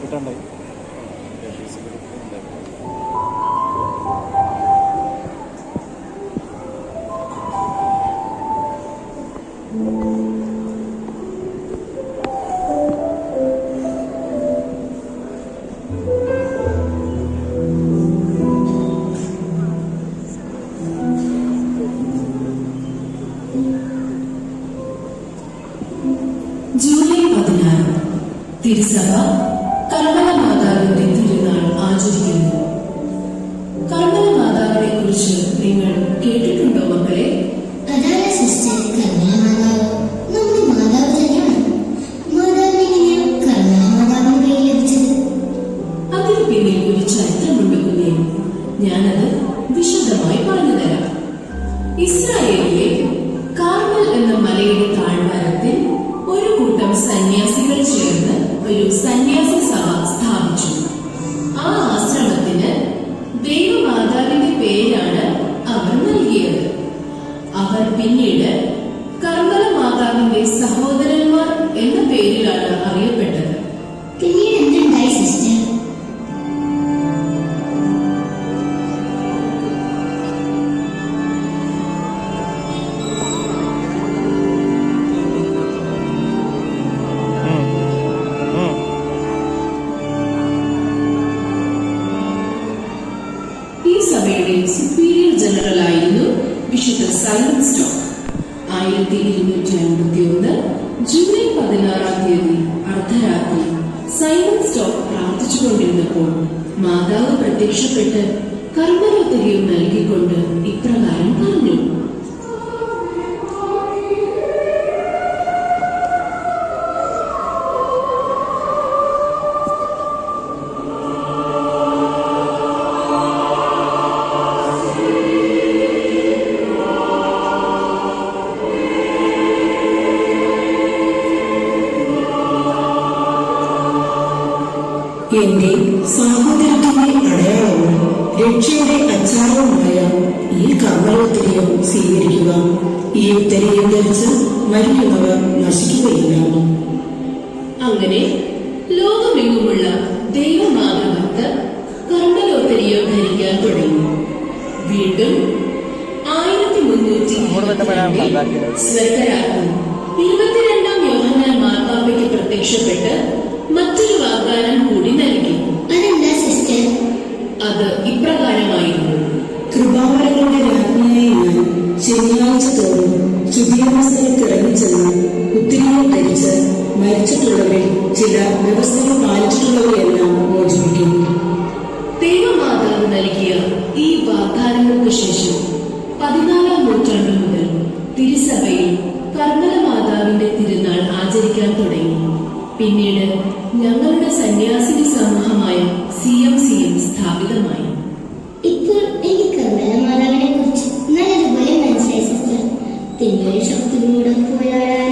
കിട്ടണ്ടായി. July 16 തിരുസഭ കർമ്മല മാതാവിന്റെ തിരുനാൾ ആചരിക്കുന്നു. കർമ്മല മാതാവിനെ കുറിച്ച് നിങ്ങൾ കേട്ടിട്ടുണ്ടോ മക്കളെ? അതാണ് സിസ്റ്റർ, കർമ്മല മാതാവ് നമ്മുടെ മാതാവ് തന്നെയാണ്. മാതാവിന് എങ്ങനെയാണ് കർമ്മല മാതാവിന്റെ പേര് ലഭിച്ചത്? അതിന് പിന്നിൽ ഒരു ചരിത്രമുണ്ട് കുഞ്ഞേ. ഞാനത് വിശദമായി പറഞ്ഞുതരാം. ഇസ്രായേലിലെ കാർമൽ എന്ന മലയുടെ താഴ്വാരത്തിൽ ഒരു കൂട്ടം സന്യാസികൾ ചേർന്ന് ഒരു സന്യാസ സഭ സ്ഥാപിച്ചു. ആ ആശ്രമത്തിന് ദൈവമാതാവിന്റെ പേരാണ് അവർ നൽകിയത്. അവർ പിന്നീട് കർമ്മല മാതാവിന്റെ സഹോദരന്മാർ എന്ന പേരിലാണ് അറിയപ്പെട്ടത്. പിന്നീട് എന്തുണ്ടായി സിസ്റ്റർ? ഈ സഭയുടെ സുപ്പീരിയർ ജനറൽ ആയിരുന്നു വിശുദ്ധ സൈമൺ സ്റ്റോക്ക്. 1251 ജൂലൈ 16 അർദ്ധരാത്രി സൈമൺ സ്റ്റോക്ക് പ്രാർത്ഥിച്ചുകൊണ്ടിരുന്നപ്പോൾ മാതാവ് പ്രത്യക്ഷപ്പെട്ട് കർമ്മലോത്തരിയും നൽകിക്കൊണ്ട് ഇപ്രകാരം പറഞ്ഞു: എന്റെ സാഹോദര്യത്തിന്റെ അടയാളവും രക്ഷയുടെ അച്ചാരവുമായ ഈ കർമ്മലോത്തരിയം സ്വീകരിക്കുക. ഈ ഉത്തരയും ധരിച്ച് മരിക്കുന്നവർ നശിക്കുകയില്ല. അങ്ങനെ ലോകമെങ്ങുമുള്ള ദൈവമാതൃഭക്തർ കർമ്മലോത്തരിയം ധരിക്കാൻ തുടങ്ങി. വീണ്ടും 1322 സ്വർഗരാജ്ഞി 22-ാം യോഹന്നാൻ മാർപ്പാപ്പയ്ക്ക് പ്രത്യക്ഷപ്പെട്ട് മറ്റൊരു വാഗ്ദാനം കൂടി നൽകി. അതെന്താ സിസ്റ്റർ? അത് ഇപ്രകാരമായിരുന്നു: കൃപാവരങ്ങളുടെ രാജ്ഞിയായി ഞാൻ ശനിയാഴ്ച തോറും ശുദ്ധീകരണസ്ഥലത്ത് ഇറങ്ങിച്ചെന്ന് ഉത്തിരിയെ ധരിച്ച് മരിച്ചിട്ടുള്ളവരെ ചില വ്യവസ്ഥകൾ പാലിച്ചിട്ടുള്ളവരെയെല്ലാം മോചിപ്പിക്കും. ദൈവമാതാവ് നൽകിയ ഈ വാഗ്ദാനങ്ങൾക്ക് ശേഷം 14-ാം നൂറ്റാണ്ടു മുതൽ തിരുസഭയിൽ കർമ്മല മാതാവിന്റെ തിരുനാൾ ആചരിക്കാൻ തുടങ്ങി. പിന്നീട് ഞങ്ങളുടെ സന്യാസിനി സമൂഹമായ CMCM സ്ഥാപിതമായി. ഇപ്പോൾ എനിക്ക് കർമ്മല മാതാവിനെ കുറിച്ച് നല്ലതുപോലെ മനസ്സിലായി സിസ്റ്റർ. പിന്നീട് ശക്തിയോടെ പോയാൽ